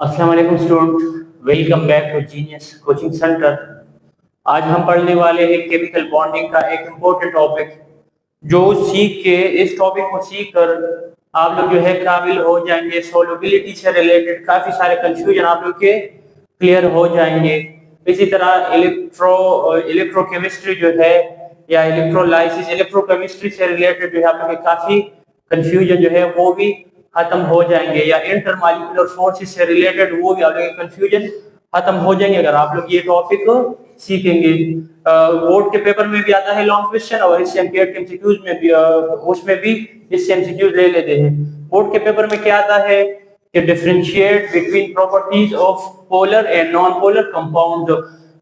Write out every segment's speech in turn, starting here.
अस्सलाम वालेकुम student, welcome back to genius coaching centre. आज हम पढ़ने वाले हैं केमिकल बॉन्डिंग का एक इम्पोर्टेंट टॉपिक, जो सीख के इस टॉपिक को सीख कर आप लोग जो है काबिल हो जाएंगे। सोलबिलिटी से रिलेटेड काफ़ी सारे कंफ्यूजन आप लोग के क्लियर हो जाएंगे। इसी तरह इलेक्ट्रोकेमिस्ट्री जो है या इलेक्ट्रोलाइसिस इलेक्ट्रोकेमिस्ट्री से रिलेटेड जो है आप लोग के काफ़ी कंफ्यूजन जो है वो भी खत्म हो जाएंगे, या इंटरमॉलिक्यूलर फोर्सेस से रिलेटेड वो भी आप लोग के कंफ्यूजन खत्म हो जाएंगे अगर आप लोग ये टॉपिक सीखेंगे। बोर्ड के पेपर में भी आता है लॉन्ग क्वेश्चन, और इससे एमसीक्यूज में भी उसमें भी इससे एमसीक्यूज ले लेते हैं। बोर्ड के पेपर में क्या आता है कि differentiate between properties of polar and non polar compound.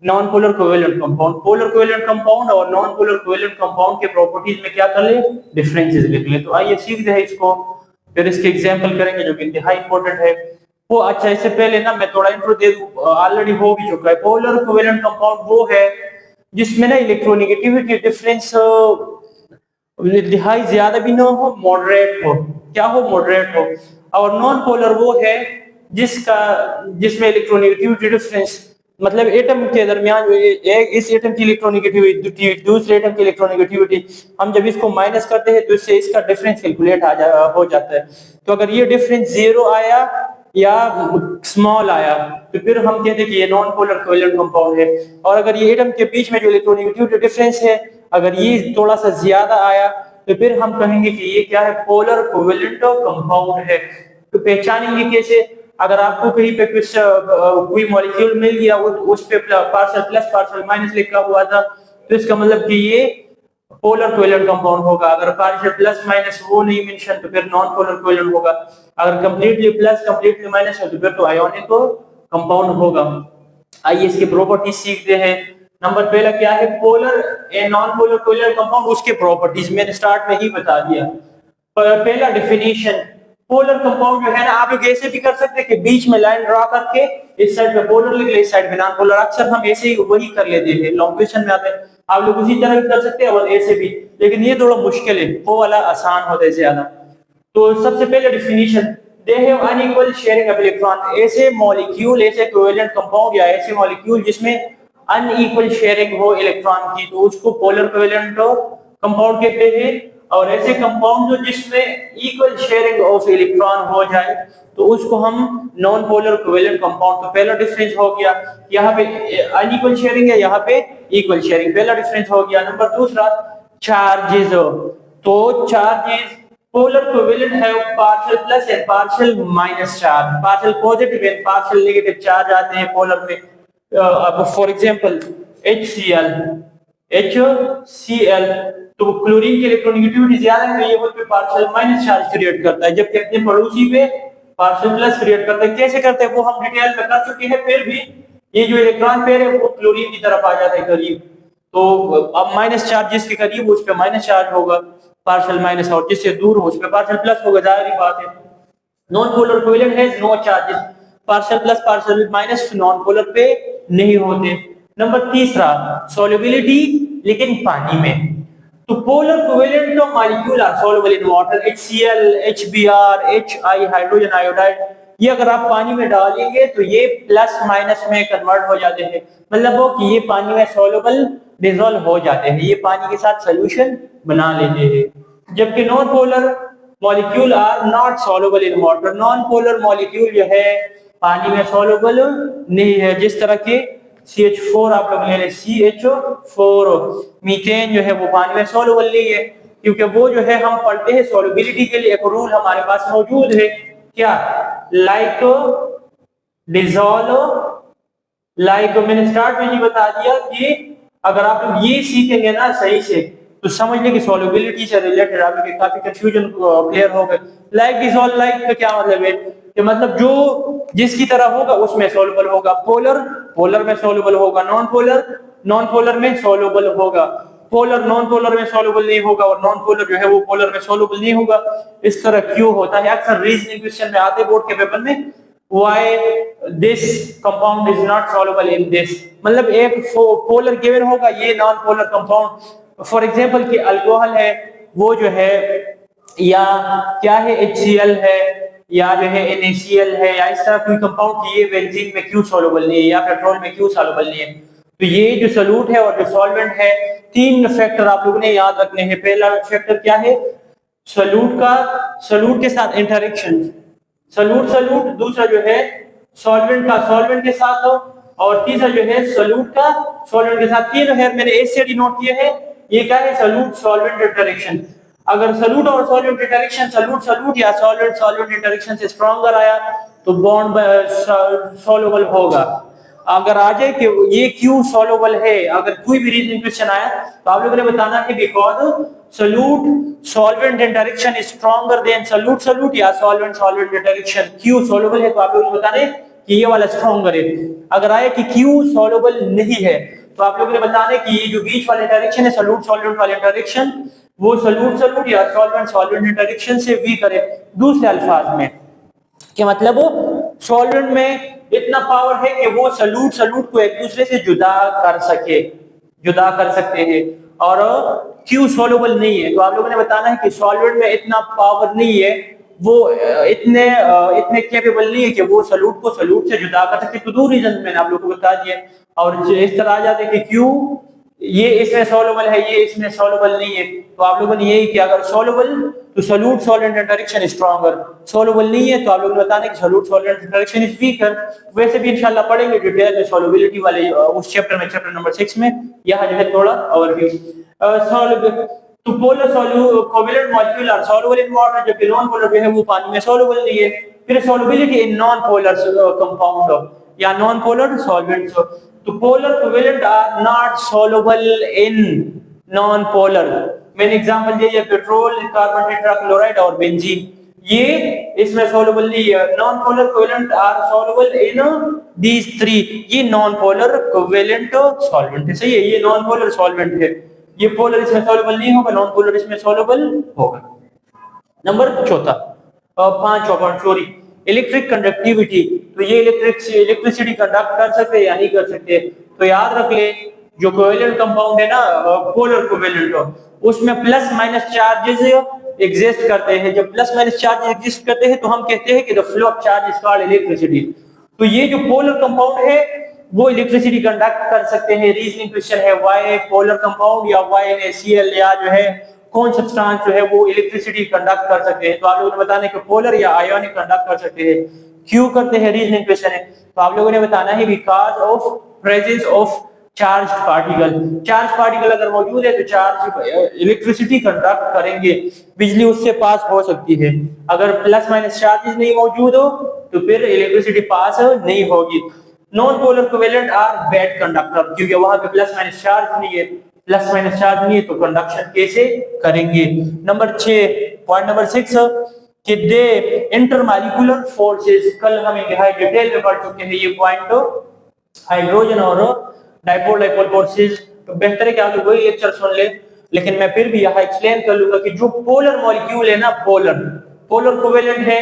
Non polar covalent compound, polar covalent compound और नॉन पोलर कोवेलेंट कंपाउंड के प्रॉपर्टीज में क्या कर ले, डिफरेंसेस लिख ले। तो आइए सीखते हैं इसको, फिर इसके एग्जाम्पल करेंगे जो कि इंतहाई इंपॉर्टेंट है वो। अच्छा, इससे पहले ना मैं थोड़ा इंट्रो दे दूं, ऑलरेडी हो भी चुका है। पोलर कोवेलेंट कंपाउंड वो है जिसमें ना इलेक्ट्रोनेगेटिविटी डिफरेंस इंतहाई ज्यादा भी ना हो, मॉडरेट हो। क्या हो? मॉडरेट हो। और नॉन पोलर वो है जिसमें इलेक्ट्रोनेगेटिविटी डिफरेंस मतलब एटम के दरमियान इस एटम की इलेक्ट्रोनेगेटिविटी दूसरे एटम की इलेक्ट्रोनेगेटिविटी हम जब इसको माइनस करते हैं तो इससे इसका डिफरेंस कैलकुलेट हो जाता है। तो अगर ये डिफरेंस जीरो आया या स्मॉल आया तो फिर हम कहते हैं कि ये नॉन पोलर कोवेलेंट कंपाउंड है। और अगर ये एटम के बीच में जो इलेक्ट्रोनेगेटिविटी डिफरेंस है अगर ये थोड़ा सा ज्यादा आया तो फिर हम कहेंगे कि ये क्या है, पोलर कोवेलेंट कंपाउंड है। तो पहचानेंगे कैसे? अगर आपको कहीं पे कुछ कोई मॉलिक्यूल मिल गया उस पे पार्शियल प्लस पार्शियल माइनस लिखा हुआ था तो इसका मतलब कि ये पोलर कोवेलेंट कंपाउंड होगा। अगर पार्शियल प्लस माइनस वो नहीं मेंशन तो फिर नॉन पोलर कोवेलेंट होगा। अगर कंप्लीटली प्लस कंप्लीटली माइनस है तो फिर तो आयोनिक कंपाउंड होगा। आइए इसकी प्रॉपर्टीज सीखते हैं। नंबर पहला क्या है, polar and non polar covalent compound, उसके प्रॉपर्टीज मैंने स्टार्ट में ही बता दिया। पहला डेफिनेशन, पोलर कंपाउंड जो है ना आप लोग ऐसे भी कर सकते हैं कि बीच में लाइन ड्रा करके इस साइड पे पोलर लिख ले, इस साइड पे नॉन पोलर। अक्सर हम ऐसे ही वही कर लेते हैं, लॉन्ग क्वेश्चन में आते हैं। आप लोग उसी तरह भी कर सकते हैं और ऐसे भी, लेकिन ये थोड़ा मुश्किल है, वो वाला आसान होता है ज्यादा। तो सबसे पहले definition, they have unequal sharing of electron. ऐसे मॉलिक्यूल, ऐसे कोवेलेंट कंपाउंड या ऐसे मॉलिक्यूल जिसमें अनइक्वल शेयरिंग हो इलेक्ट्रॉन की तो उसको पोलर कोवेलेंट कंपाउंड कहते हैं। और ऐसे कंपाउंड जो जिसमें इक्वल शेयरिंग ऑफ इलेक्ट्रॉन हो जाए तो उसको हम नॉन पोलर कोवेलेंट कंपाउंड। तो पहला डिफरेंस हो गया, यहाँ पे अनइक्वल शेयरिंग है, यहाँ पे इक्वल शेयरिंग, पहला डिफरेंस हो गया। नंबर दूसरा, चार्जेस। तो चार्जेस, पोलर कोवेलेंट है partial plus and partial minus charge, partial positive and partial negative charge आते हैं पोलर में। फॉर एग्जांपल HCl, तो क्लोरीन की इलेक्ट्रोनेगेटिविटी ज्यादा है तो ये उस पे पार्शियल माइनस चार्ज क्रिएट करता है, जबकि अपने पड़ोसी पे पार्शियल प्लस क्रिएट करता है। कैसे करते हैं वो हम डिटेल में कर चुके हैं, फिर भी ये जो इलेक्ट्रॉन पेयर है वो क्लोरीन की तरफ आ जाता है करीब, तो अब माइनस चार्ज जिसके करीब उस पे माइनस चार्ज होगा पार्शियल माइनस, और जिससे दूर हो उस पे पार्शियल प्लस होगा, जाहिर बात है। नॉन पोलर कोवेलेंट है no charges, partial plus partial minus non polar पे नहीं होते। नंबर तीसरा, सोल्युबिलिटी, लेकिन पानी में। तो polar covalent molecule are soluble in water, HCl, HBr, HI hydrogen iodide, ये अगर आप पानी में डालेंगे तो ये प्लस माइनस में कन्वर्ट हो जाते हैं, मतलब वो कि ये पानी में सॉल्युबल डिसॉल्व हो जाते हैं, ये पानी के साथ सॉल्यूशन बना लेते हैं। जबकि non polar molecule are not soluble in water, non polar molecule जो है पानी में सॉल्युबल नहीं है। जिस तरह के CH4 आप लोग ले लें, CH4, मीथेन जो है वो पानी में सॉल्युबल नहीं है, क्योंकि वो जो है हम पढ़ते हैं सॉल्युबिलिटी के लिए एक रूल हमारे पास मौजूद है, क्या, लाइक डिसॉल्व लाइक। मैंने स्टार्ट में ही बता दिया कि अगर आप लोग ये सीखेंगे ना सही से तो समझ लें कि सॉल्युबिलिटी से रिलेटेड आप लोग काफी कंफ्यूजन क्लियर हो गए। लाइक डिसॉल्व, लाइक का क्या मतलब है कि मतलब जो जिसकी तरह होगा उसमें सॉल्युबल होगा, पोलर पोलर में सॉल्युबल होगा, नॉन पोलर नॉन पोलर में सॉल्युबल होगा, पोलर नॉन पोलर में सॉल्युबल नहीं होगा, और नॉन पोलर जो है वो पोलर में सॉल्युबल नहीं होगा। इस तरह क्यों होता है? अक्सर रीजनिंग क्वेश्चन में आते बोर्ड के पेपर में, why this compound is not soluble in this, मतलब एक पोलर गिवन होगा, ये non polar compound. For example कि अल्कोहल है वो जो है, या क्या है HCl है, या जो है NaCl है या इस तरह कोई कंपाउंड ये बेंजीन में क्यों सॉल्युबल नहीं है या पेट्रोल में क्यों सॉल्युबल नहीं है। तो ये जो सॉल्यूट है और जो सॉल्वेंट है, तीन फैक्टर आप लोगों ने याद रखने हैं। पहला फैक्टर क्या है, सॉल्यूट के साथ इंटरेक्शन, सॉल्यूट सॉल्यूट, दूसरा जो है सॉल्वेंट का सॉल्वेंट के साथ हो, और तीसरा जो है सॉल्यूट का सॉल्वेंट के साथ। तीनों है मैंने एस से डिनोट किए हैं। ये क्या है, सॉल्यूट सॉल्वेंट इंटरेक्शन। अगर सॉल्यूट और सॉल्वेंट इंटरेक्शन, सॉल्यूट सॉल्यूट या सॉल्वेंट सॉल्वेंट इंटरेक्शन से स्ट्रॉन्गर आया तो बॉन्ड सॉल्युबल होगा। अगर आ जाए कि ये क्यों सॉल्युबल है, अगर कोई भी रीजन क्वेश्चन आया तो आप लोगों ने बताना है because solute solvent interaction is stronger than solute solute या सॉल्वेंट सॉल्वेंट इंटरेक्शन। क्यों सॉल्युबल है तो आप लोगों ने बताना है कि ये वाला स्ट्रॉन्गर है। अगर आए कि क्यों सॉल्युबल नहीं है तो आप लोगों ने बताना है कि ये जो बीच वाला इंटरेक्शन है सॉल्यूट सॉल्वेंट वाला इंटरेक्शन, वो सॉल्यूट सॉल्यूट या सॉल्वेंट सॉल्वेंट इंटरेक्शन से वीकर है। दूसरे अल्फाज में कि मतलब वो सॉल्वेंट में इतना पावर है कि वो सॉल्यूट सॉल्यूट को एक दूसरे से जुदा कर सकते हैं, और क्यों सॉल्युबल नहीं है तो आप लोगों ने बताना है कि सॉल्वेंट में इतना पावर नहीं है, वो इतने कैपेबल नहीं है कि वो सॉल्यूट को सॉल्यूट से जुदा कर सके। तो दो रीजन मैंने आप लोगों को बता दिए, और इस तरह आ जाते हैं कि क्यों ये इसमें सॉल्युबल है ये इसमें सॉल्युबल नहीं है। तो आप लोगों ने यही किया, अगर सॉल्युबल तो solute solvent interaction is stronger, soluble नहीं है तो आप लोगों ने बताना है कि solute solvent interaction is weaker. वैसे भी इंशाल्लाह पढ़ेंगे डिटेल में सॉल्युबिलिटी वाले उस चैप्टर में, चैप्टर नंबर 6 में। यहाँ जो है थोड़ा ओवरव्यू। तो polar covalent molecule are soluble in water, जबकि नॉन पोलर जो है वो पानी में सॉल्युबल नहीं है। फिर solubility in non polar compound या नॉन पोलर सॉल्वेंट्स। तो polar covalent are not soluble in non polar. मैंने एग्जांपल दिया पेट्रोल, कार्बन टेट्राक्लोराइड और बेंजीन, ये इसमें सॉल्युबल नहीं है। Non polar covalent are soluble in these three. ये नॉन पोलर कोवेलेंट सॉल्वेंट है, सही है, ये नॉन पोलर सॉल्वेंट है। ये पोलर इसमें सॉल्युबल नहीं होगा, नॉन पोलर इसमें सॉल्युबल होगा। नंबर चौथा, पांचवा पॉइंट, सॉरी, इलेक्ट्रिक कंडक्टिविटी। तो ये इलेक्ट्रिसिटी कंडक्ट कर सकते हैं या नहीं कर सकते। तो याद रख ले, जो कोवेलेंट कंपाउंड है ना पोलर कोवेलेंट, उसमें प्लस माइनस चार्जेस एग्जिस्ट करते हैं। जब प्लस माइनस चार्जेस एग्जिस्ट करते हैं तो हम कहते हैं कि the flow of charge is called electricity. तो ये जो पोलर कंपाउंड है वो इलेक्ट्रिसिटी कंडक्ट कर सकते हैं। रीजनिंग क्वेश्चन है वाई पोलर कंपाउंड या वाई NaCl या जो है कौन सब्सटेंस जो है वो इलेक्ट्रिसिटी कंडक्ट कर सकते हैं। तो आप लोगों ने बताना है कि पोलर या आयोनिक कंडक्ट कर सकते हैं। क्यों करते हैं, रीजनिंग क्वेश्चन है, तो आप लोगों ने बताना है because of presence of charge particle. Charge particle अगर मौजूद है तो चार्ज इलेक्ट्रिसिटी कंडक्ट करेंगे, बिजली उससे पास हो सकती है। अगर प्लस माइनस चार्जेस नहीं मौजूद हो तो फिर इलेक्ट्रिसिटी पास नहीं होगी। Non polar covalent are bad conductor, क्योंकि वहां पे प्लस माइनस चार्ज नहीं है, प्लस माइनस चार्ज नहीं है तो कंडक्शन कैसे करेंगे। नंबर 6, पॉइंट नंबर 6 कि दे इंटरमॉलिक्यूलर फोर्सेस। कल हम यहाँ डिटेल में पढ़ चुके हैं ये पॉइंट, हाइड्रोजन और डाइपोल डाइपोल फोर्सेस। तो बेहतर है कि आप लोग वही लेक्चर सुन ले, लेकिन मैं फिर भी यहाँ एक्सप्लेन कर लूंगा कि जो पोलर मॉलिक्यूल है ना, पोलर कोवेलेंट है,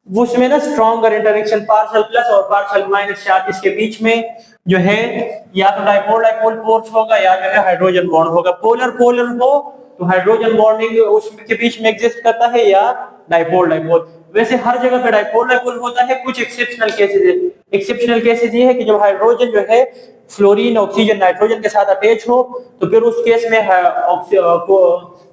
उसमें ना स्ट्रॉन्गर इंटरेक्शन पार्शियल प्लस और पार्शियल माइनस चार्जेस के बीच में जो है या तो डाइपोल डाइपोल फोर्स होगा या जो है हाइड्रोजन बॉन्ड होगा। पोलर हो तो हाइड्रोजन बॉन्डिंग उसके बीच में एग्जिस्ट करता है या डाइपोल डाइपोल। वैसे हर जगह पे डाइपोल डाइपोल होता है, कुछ एक्सेप्शनल केसेस है। एक्सेप्शनल केसेस ये है कि जब हाइड्रोजन जो है फ्लोरीन ऑक्सीजन नाइट्रोजन के साथ अटैच हो तो फिर उस केस में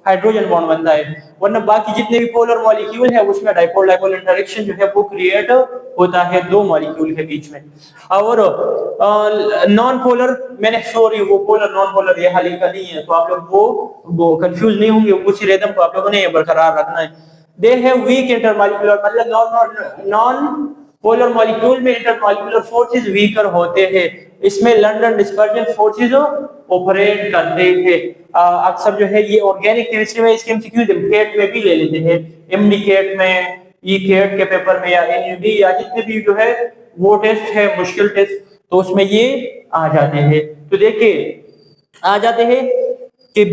हाइड्रोजन बॉन्ड बनता है, वरना बाकी जितने भी पोलर मॉलिक्यूल है उसमें डाइपोल डाइपोल इंटरेक्शन जो है वो क्रिएट होता है दो मॉलिक्यूल के बीच में। और नॉन पोलर, मैंने सॉरी वो पोलर नॉन पोलर ये हाल का नहीं है, तो आप लोग वो कंफ्यूज नहीं होंगे, उसी रिदम को आप लोगों ने बरकरार रखना है। दे हैव वीक इंटरमॉलिक्यूलर, मतलब नॉन पोलर मॉलिक्यूल में इंटरमॉलिक्यूलर फोर्सेस वीकर होते हैं। इसमें लंदन डिस्पर्जन फोर्सेस ऑपरेट करते हैं। अक्सर जो है ये ऑर्गेनिक केमिस्ट्री में इसके एमसीक्यू केट में भी ले लेते हैं, एमडी केट में, ई केट के पेपर में या एनयूडी या जितने भी जो है वो टेस्ट है मुश्किल टेस्ट, तो उसमें ये आ जाते हैं। तो देखिए आ जाते हैं कि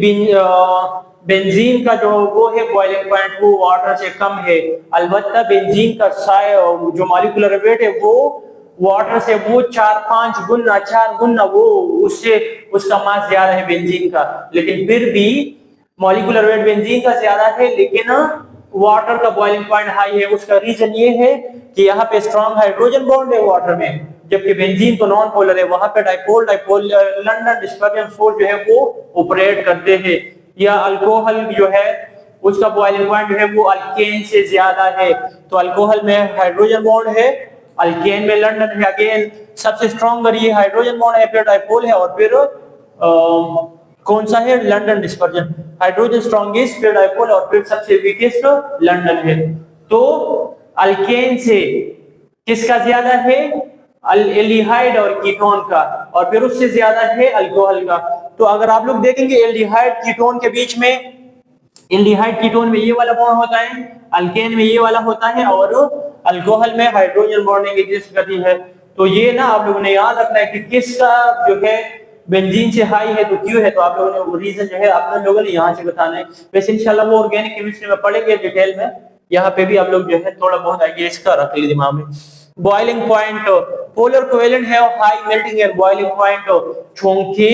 बेंजीन का जो वो है बॉइलिंग पॉइंट वो वाटर से कम है, अलबत्ता बेंजीन का जो मॉलिक्यूलर वेट है वो वाटर से वो 4-5 गुना वो उससे उसका मास ज्यादा है बेंजीन का, लेकिन फिर भी मॉलिक्यूलर वेट बेंजीन का ज्यादा है, लेकिन वाटर का बॉइलिंग पॉइंट हाई है, उसका रीजन ये है कि यहाँ पे स्ट्रॉन्ग हाइड्रोजन बॉन्ड है वाटर में, जबकि बेंजीन तो नॉन पोलर है, वहां पे dipole dipole London dispersion force जो है वो ऑपरेट करते हैं। या अल्कोहल जो है उसका बॉइलिंग पॉइंट जो है वो अल्केन से ज्यादा है, तो अल्कोहल में हाइड्रोजन बॉन्ड है, अल्केन में लंदन है, अगेन सबसे स्ट्रॉन्गर ये हाइड्रोजन बॉन्ड है, फिर डाइपोल है, और फिर कौन सा है, लंदन डिस्पर्जन, हाइड्रोजन स्ट्रॉन्गेस्ट, फिर डाइपोल, और फिर सबसे वीकेस्ट लंदन है। तो अल्केन से किसका ज्यादा है, एल्डिहाइड और कीटोन का, और फिर उससे ज्यादा है अल्कोहल का। तो अगर आप लोग देखेंगे एल्डिहाइड कीटोन के बीच में, एल्डिहाइड कीटोन में ये वाला बॉन्ड होता है, अल्केन में ये वाला होता है, और अल्कोहल में हाइड्रोजन बॉन्डिंग एग्जिस्ट करती है। तो ये ना आप लोगों ने याद रखना है कि किसका जो है बेंजीन से हाई है तो क्यों है, तो आप लोगों ने वो रीजन जो है आप लोगों ने यहाँ से बताना है। वैसे इंशाल्लाह वो ऑर्गेनिक केमिस्ट्री में पढ़ेंगे डिटेल में, यहाँ पे भी आप लोग जो है थोड़ा बहुत आइडिया इसका रख लीजिए दिमाग में। बॉइलिंग पॉइंट, पोलर कोवेलेंट है high melting and boiling point, क्योंकि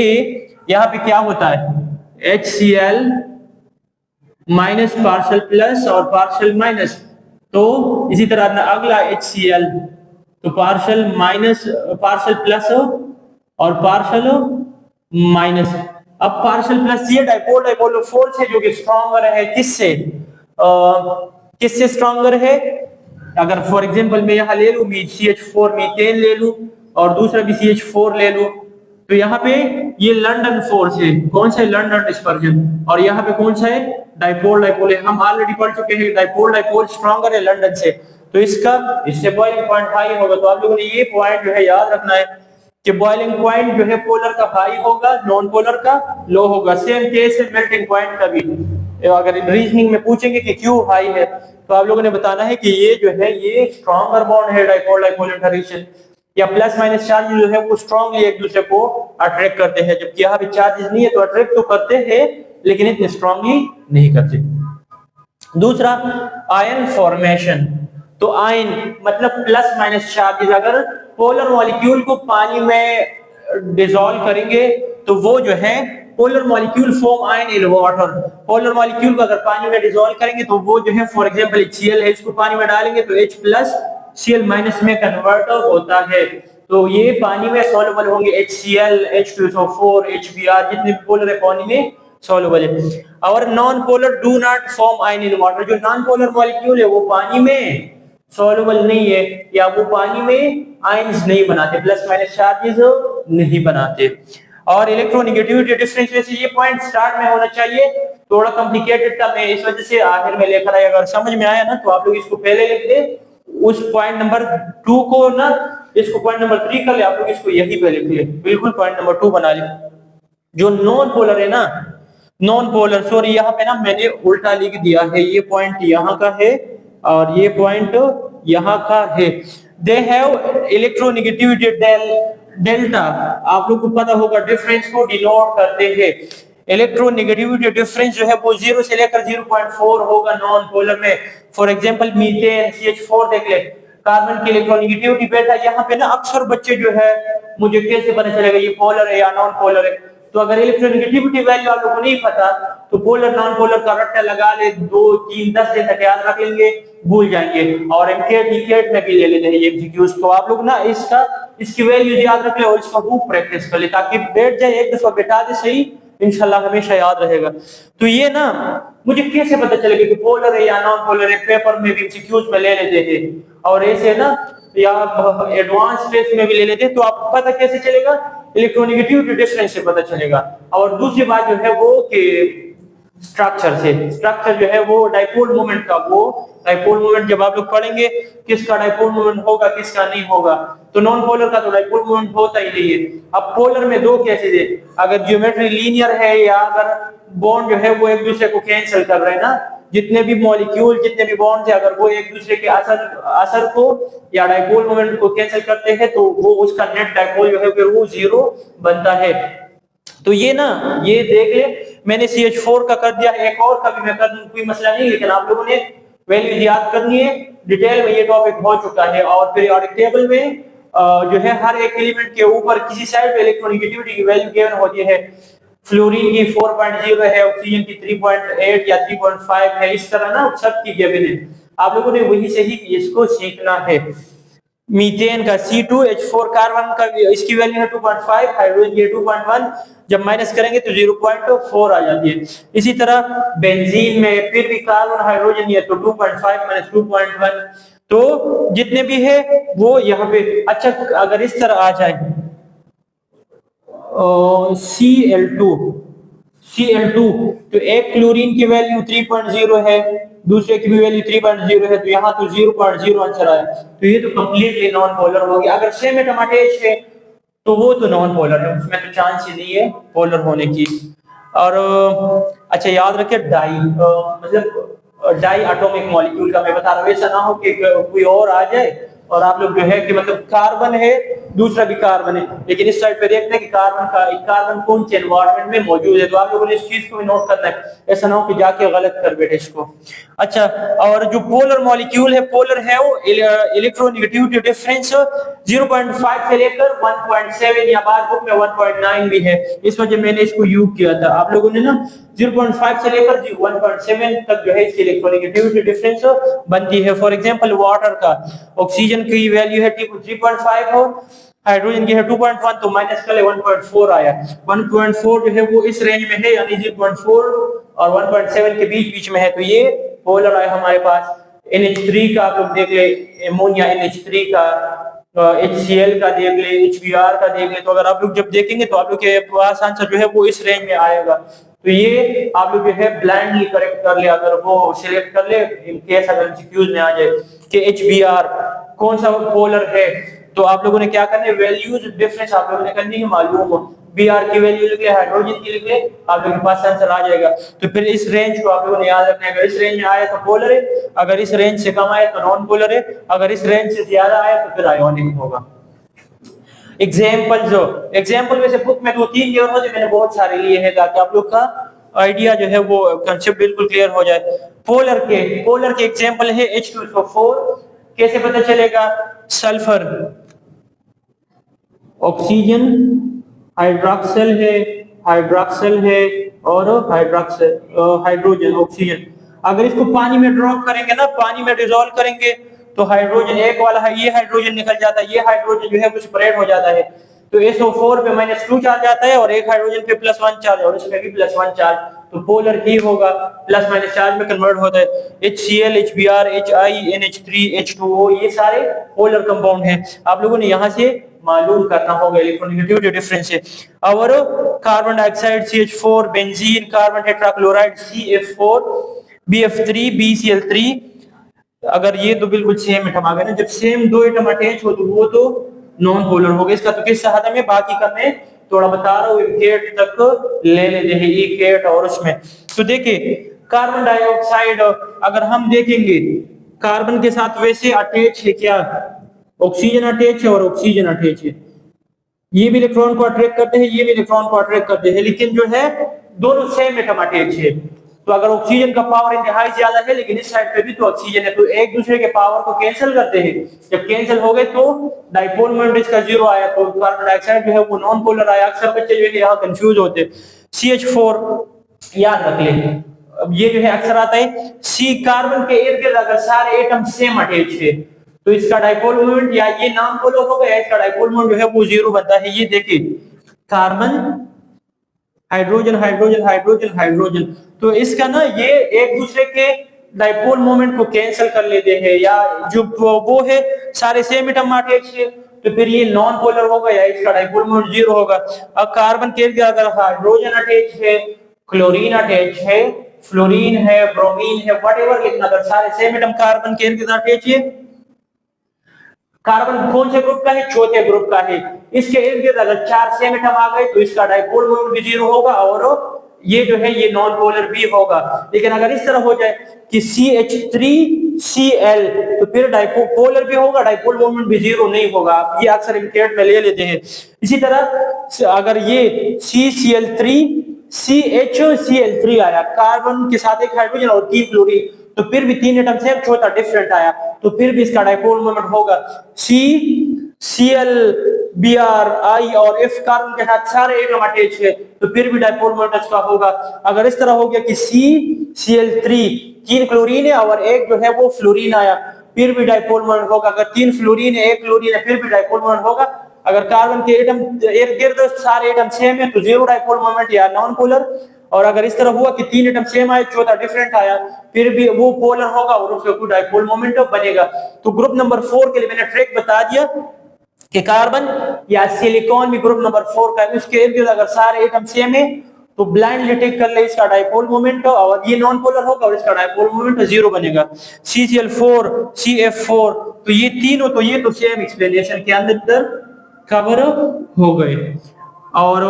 यहाँ पे क्या होता है, HCl माइनस पार्शल प्लस और पार्शल माइनस, तो इसी तरह अगला HCl, तो पार्शल माइनस, पार्शल प्लस और पार्शल माइनस। अब पार्शल प्लस ये डाइपोल डाइपोल फोर्स है जो कि स्ट्रॉन्गर है किससे, किससे स्ट्रॉन्गर है, अगर फॉर एग्जांपल मैं यहाँ ले लूं CH4 मीथेन ले लूं और दूसरा भी CH4 ले लूं, तो यहाँ पे ये लंदन फोर्स है, कौन सा है, लंदन डिस्पर्जन, और यहाँ पे कौन सा है, डाइपोल डाइपोल है। हम ऑलरेडी पढ़ चुके हैं डाइपोल डाइपोल स्ट्रॉन्गर है लंदन से, तो इसका इससे बॉइलिंग पॉइंट हाई होगा। तो आप लोगों ने ये पॉइंट जो है याद रखना है कि बॉइलिंग पॉइंट जो है पोलर का हाई होगा, नॉन पोलर का लो होगा। सेम केस है मेल्टिंग पॉइंट का भी, अगर रीजनिंग में पूछेंगे कि क्यों हाई है, तो आप लोगों ने बताना है कि ये जो है ये स्ट्रॉन्गर बॉन्ड है डाइपोल डाइपोल इंटरेक्शन, या प्लस माइनस चार्ज जो है वो स्ट्रांगली एक दूसरे को अट्रैक्ट करते हैं, जबकि यहाँ पे चार्जेस नहीं है तो अट्रैक्ट तो करते हैं लेकिन इतने स्ट्रांगली नहीं करते। दूसरा आयन फॉर्मेशन, तो आयन मतलब प्लस माइनस चार्जेस, अगर पोलर मॉलिक्यूल को पानी में डिसॉल्व करेंगे तो वो जो है polar molecule form ion in water, polar molecule को अगर पानी में डिसॉल्व करेंगे तो वो जो है फॉर एग्जांपल HCl है, इसको पानी में डालेंगे तो H प्लस Cl माइनस में कन्वर्ट होता है, तो ये पानी में सॉल्युबल होंगे, HCl, H2SO4, HBr जितने भी पोलर है पानी में सॉल्युबल है। और non polar do not form ion in water, जो नॉन पोलर मॉलिक्यूल है वो पानी में सॉल्युबल नहीं है या वो पानी में आयंस नहीं बनाते, प्लस माइनस चार्जेस नहीं बनाते। और इलेक्ट्रोनेगेटिविटी डिफरेंस, वैसे ये पॉइंट स्टार्ट में होना चाहिए, थोड़ा कॉम्प्लिकेटेड था, मैं इस वजह से आखिर में लेकर आया। अगर समझ में आया ना तो आप लोग इसको पहले लिख दे, उस पॉइंट नंबर 2 को ना, इसको पॉइंट नंबर 3 कर ले, आप लोग इसको यही पे लिख ले, बिल्कुल पॉइंट नंबर 2 बना ले। जो नॉन पोलर है ना, नॉन पोलर, सॉरी यहाँ पे ना मैंने उल्टा लिख दिया है, ये पॉइंट यहाँ का है और ये पॉइंट यहाँ का है। दे हैव इलेक्ट्रोनेगेटिविटी डेल्टा, आप लोग को पता होगा डिफरेंस को डिनोट करते हैं। इलेक्ट्रोनेगेटिविटी डिफरेंस जो है वो 0 से लेकर 0.4 होगा नॉन पोलर में। फॉर एग्जांपल मीथेन CH4 देख ले, कार्बन की इलेक्ट्रोनेगेटिविटी बेटा, यहाँ पे ना अक्सर बच्चे जो है मुझे कैसे पता चलेगा ये पोलर है या नॉन पोलर है, तो अगर इलेक्ट्रोनेगेटिविटी वैल्यू आप लोगों को नहीं पता तो पोलर नॉन पोलर का रट्टा लगा ले, 2 3 10 दिन तक याद रख लेंगे, भूल जाएंगे। और एमकेट में भी ले लेते हैं ये एमसीक्यूज, तो आप लोग ना इसकी वैल्यू याद रख ले और इसका खूब प्रैक्टिस कर ले ताकि बैठ जाए, एक दफा बैठा दे सही, इंशाल्लाह हमेशा याद रहेगा। तो ये ना मुझे कैसे पता चलेगा कि पोलर है या नॉन पोलर है, पेपर में भी एमसीक्यूज में ले लेते हैं और ऐसे ना या एडवांस टेस्ट में भी ले लेते हैं, तो आपको पता कैसे चलेगा, इलेक्ट्रोनेगेटिविटी डिफरेंस से पता चलेगा। और दूसरी बात जो है वो कि स्ट्रक्चर से, स्ट्रक्चर जो है वो डाइपोल मोमेंट का, वो डाइपोल मोमेंट जब आप लोग पढ़ेंगे किसका डाइपोल मोमेंट होगा किसका नहीं होगा, तो नॉन पोलर का तो डाइपोल मोमेंट होता ही नहीं है। अब पोलर में दो केसेस है, अगर ज्योमेट्री लीनियर है या अगर बॉन्ड जो है वो एक दूसरे को कैंसिल कर रहे हैं ना, जितने भी मॉलिक्यूल जितने भी बॉन्ड है अगर वो एक दूसरे के असर को या डाइपोल मोमेंट को कैंसिल करते हैं तो वो उसका नेट डाइपोल जो है फिर वो 0 बनता है। तो ये ना ये देख ले, मैंने CH4 का कर दिया, एक और का भी मैं कर दूं, कोई मसला नहीं, लेकिन आप लोगों ने वैल्यू याद करनी है, डिटेल में ये टॉपिक हो चुका है। और पीरियोडिक टेबल में जो है हर एक एलिमेंट के ऊपर किसी साइड पे इलेक्ट्रोनेगेटिविटी की वैल्यू गिवन होती है। फ्लोरीन की 4.0 है, ऑक्सीजन की 3.8 या 3.5 है, इस तरह ना सब की गिवन है। आप लोगों ने वही से ही इसको सीखना है। मीथेन का C2H4 कार्बन का इसकी वैल्यू है 2.5, हाइड्रोजन की 2.1, जब माइनस करेंगे तो 0.4 आ जाती है। इसी तरह बेंजीन में फिर भी कार्बन हाइड्रोजन है तो 2.5 माइनस 2.1, तो जितने भी है वो यहाँ पे। अच्छा अगर इस तरह आ जाए Cl2, Cl2 तो एक क्लोरीन की वैल्यू 3.0 है, दूसरे की भी वैल्यू 3.0 है, तो यहाँ तो 0.0 आंसर आया। तो ये तो कंप्लीटली नॉन पोलर हो गया। अगर सेम एटम अटैच है तो वो तो नॉन पोलर है, उसमें तो चांस ही नहीं है पोलर होने की। और अच्छा याद रखिए डाई मतलब डाई एटॉमिक मॉलिक्यूल का मैं बता रहा हूँ, ऐसा ना हो कि कोई और आ जाए और आप लोग जो है कि मतलब कार्बन है दूसरा भी कार्बन है, लेकिन इस साइड पे देखते हैं कि कार्बन कौन से एनवायरनमेंट में मौजूद है, तो आप लोगों ने इस चीज को भी नोट करना है, ऐसा ना हो कि जाके गलत कर बैठे इसको। अच्छा और जो पोलर मॉलिक्यूल है, पोलर है वो इलेक्ट्रोनेगेटिविटी डिफरेंस 0.5 से लेकर 1.7 या बाद बुक में 1.9 भी है, इस वजह मैंने इसको यूज किया था। आप लोगों ने ना 0.5 से लेकर 1.7 तक जो है इसकी इलेक्ट्रोनेगेटिविटी डिफरेंस बनती है। फॉर एग्जांपल वाटर का ऑक्सीजन की वैल्यू है 3.5 और हाइड्रोजन की है 2.1, तो माइनस कर ले 1.4 आया। 1.4 जो है वो इस रेंज में है, यानी 0.4 और 1.7 के बीच बीच में है, तो ये पोलर है हमारे पास। NH3 का आप लोग देख ले, एमोनिया NH3 का, HCl का देख ले, HBr का देख ले, तो अगर आप लोग जब देखेंगे तो आप लोग के पास आंसर जो है वो इस रेंज में आएगा। तो ये आप लोग जो है ब्लाइंडली करेक्ट कर ले, अगर वो सिलेक्ट कर ले इन केस अगर एमसीक्यूज में आ जाए कि HBr कौन सा पोलर है, तो आप लोगों ने क्या करना है, वैल्यूज डिफरेंस आप लोगों ने करनी है मालूम। Br की वैल्यू लिख ले, हाइड्रोजन की लिख ले, आप लोगों के पास आंसर आ जाएगा। तो फिर इस रेंज को आप लोगों ने याद रखना है, अगर इस रेंज में आया तो पोलर है, अगर इस रेंज से कम आया तो नॉन पोलर है, अगर इस रेंज से ज्यादा आया तो फिर आयोनिक होगा। एग्जाम्पल वैसे बुक में 2-3 दिए होते, मैंने बहुत सारे लिए हैं ताकि आप लोग का आइडिया जो है वो कंसेप्ट बिल्कुल क्लियर हो जाए। पोलर के एग्जाम्पल है H2SO4, कैसे पता चलेगा, सल्फर ऑक्सीजन हाइड्रोक्सल है और हाइड्रोजन ऑक्सीजन। अगर इसको पानी में ड्रॉप करेंगे ना, पानी में डिसॉल्व करेंगे तो हाइड्रोजन एक वाला है, ये हाइड्रोजन निकल जाता है, ये हाइड्रोजन जो है वो सेपरेट हो जाता है, तो SO4 पे -2 चार्ज आता है और एक हाइड्रोजन पे +1 चार्ज और इसमें भी +1 चार्ज, तो पोलर ही होगा, प्लस माइनस चार्ज में कन्वर्ट होता है। HCl, HBr, HI, NH3, H2O ये सारे पोलर कंपाउंड हैं, आप लोगों ने यहाँ से मालूम करना होगा इलेक्ट्रोनेगेटिविटी डिफरेंस है। और carbon dioxide CH4, benzene, carbon tetrachloride CF4, BF3, BCl3, अगर ये तो बिल्कुल सेम एटम आ गए ना, जब सेम दो एटम अटैच हो तो वो तो नॉन पोलर हो गया। इसका तो किस सहारा में, बाकी का मैं थोड़ा बता रहा हूँ, इकेट तक ले लेते हैं, इकेट और उसमें। तो देखिए कार्बन डाइऑक्साइड अगर हम देखेंगे कार्बन के साथ वैसे अटैच है क्या, ऑक्सीजन अटैच है और ऑक्सीजन अटैच है, ये भी इलेक्ट्रॉन को अट्रैक्ट करते हैं, ये भी इलेक्ट्रॉन को अट्रैक्ट करते हैं, लेकिन जो है दोनों सेम एटम अटैच है। तो अगर ऑक्सीजन का पावर इंतहाई ज्यादा है लेकिन इस साइड पे भी तो ऑक्सीजन है, तो एक दूसरे के पावर को कैंसिल करते हैं, जब कैंसिल हो गए तो डाइपोल मोमेंट इसका 0 आया, तो कार्बन डाइऑक्साइड जो है वो नॉन पोलर आया। अक्सर बच्चे जो है यहाँ कंफ्यूज होते। CH4 याद रख ले, अब ये जो है अक्सर आता है, सी कार्बन के इर्द गिर्द अगर सारे एटम सेम अटैच है तो इसका डाइपोल मोमेंट या ये नॉन पोलर हो गया, इसका डाइपोल मोमेंट जो है वो 0 बनता है। ये देखिए carbon hydrogen hydrogen hydrogen hydrogen, तो इसका ना ये एक दूसरे के डाइपोल मोमेंट को कैंसिल कर लेते हैं, या जो वो है सारे सेम एटम अटैच है तो फिर ये नॉन पोलर होगा या इसका डाइपोल मोमेंट 0 होगा। अब कार्बन के अगर हाइड्रोजन अटैच है, क्लोरीन अटैच है, फ्लोरीन है, ब्रोमीन है, व्हाटएवर, लेकिन अगर सारे सेम एटम कार्बन के अटैच है, कार्बन कौन से ग्रुप का है, चौथे ग्रुप का है, इसके इर्द गिर्द अगर 4 सेम एटम आ गए तो इसका डाइपोल मोमेंट भी 0 होगा और ये जो है ये नॉन पोलर भी होगा। लेकिन अगर इस तरह हो जाए कि CH3Cl तो फिर डाइपोल पोलर भी होगा, डाइपोल मोमेंट भी 0 नहीं होगा, ये अक्सर इम्तिहान में ले लेते हैं। इसी तरह अगर ये CCl3 CHCl3 आया, कार्बन के साथ एक हाइड्रोजन और 3 क्लोरीन, तो फिर भी 3 एटम सेम, चौथा डिफरेंट आया, तो फिर भी इसका डाइपोल मोमेंट होगा CCl Br, I और F कार्बन के साथ सारे एटम अटैच है तो फिर भी डायपोल मोमेंट उसका होगा। अगर इस तरह हो गया कि CCl3 तीन क्लोरीन है और एक जो है वो फ्लोरीन आया, फिर भी डायपोल मोमेंट होगा। अगर तीन फ्लोरीन है एक क्लोरीन है फिर भी डायपोल मोमेंट होगा। अगर कार्बन के एटम इर्द गिर्द सारे एटम सेम है तो जीरो डायपोल मोमेंट या नॉन पोलर। और अगर इस तरह हुआ कि तीन एटम सेम आए चौथा डिफरेंट आया फिर भी वो पोलर होगा और उसका कोई डायपोल मोमेंट बनेगा। तो ग्रुप नंबर 4 के लिए मैंने ट्रिक बता दिया कि कार्बन या सिलिकॉन भी ग्रुप नंबर 4 का है, उसके इर्द गिर्द अगर सारे एटम सेम है तो ब्लाइंडली टिक कर ले इसका डायपोल मोमेंट और ये नॉन पोलर होगा और इसका डायपोल मोमेंट जीरो बनेगा। CCl4 CF4 तो ये तीनों तो ये तो सेम एक्सप्लेनेशन के अंदर कवर हो गए। और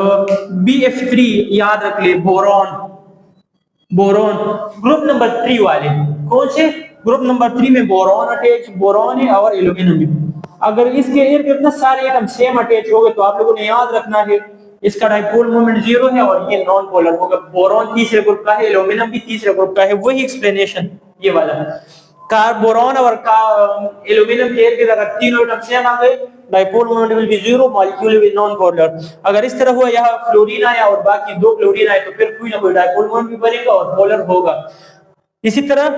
BF3 याद रख ले, बोरॉन। बोरॉन ग्रुप नंबर 3 वाले कौन से? ग्रुप नंबर 3 में बोरॉन अटैच, बोरॉन है और एल्यूमिनियम भी। अगर इसके इर्द गिर्द सारे एटम सेम अटैच हो गए तो आप लोगों ने याद रखना है इसका डायपोल मोमेंट जीरो है और ये नॉन पोलर होगा। बोरॉन तीसरे ग्रुप का है, एल्यूमिनियम भी तीसरे ग्रुप का है, वही एक्सप्लेनेशन ये वाला। बोरॉन और एल्यूमिनियम के इर्द गिर्द अगर तीनों एटम सेम आ गए dipole moment will be zero, molecule will non polar. अगर इस तरह हुआ यहाँ फ्लोरीन आया और बाकी दो क्लोरीन आए तो फिर कोई ना कोई डायपोल मोमेंट भी बनेगा और पोलर होगा। इसी तरह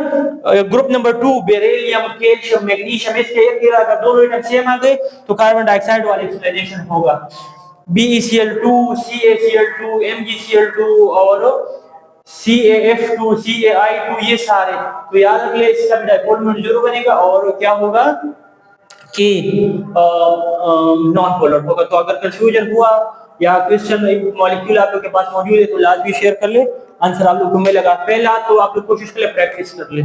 group number 2 beryllium, calcium, magnesium, इसके इर्द गिर्द अगर दोनों एटम सेम आ गए तो कार्बन डाइऑक्साइड वाला एक्सप्लेनेशन होगा। BeCl2, CaCl2, MgCl2 और CaF2, CaI2 ये सारे तो याद रख ले इसका भी डायपोल मोमेंट जीरो बनेगा और क्या होगा कि नॉन पोलर होगा। तो अगर कंफ्यूजन हुआ या क्वेश्चन मॉलिक्यूल आप लोग के पास मौजूद है तो लाजमी शेयर कर ले। आंसर आप लोग को मिलेगा। पहला तो आप लोग कोशिश कर ले प्रैक्टिस कर ले।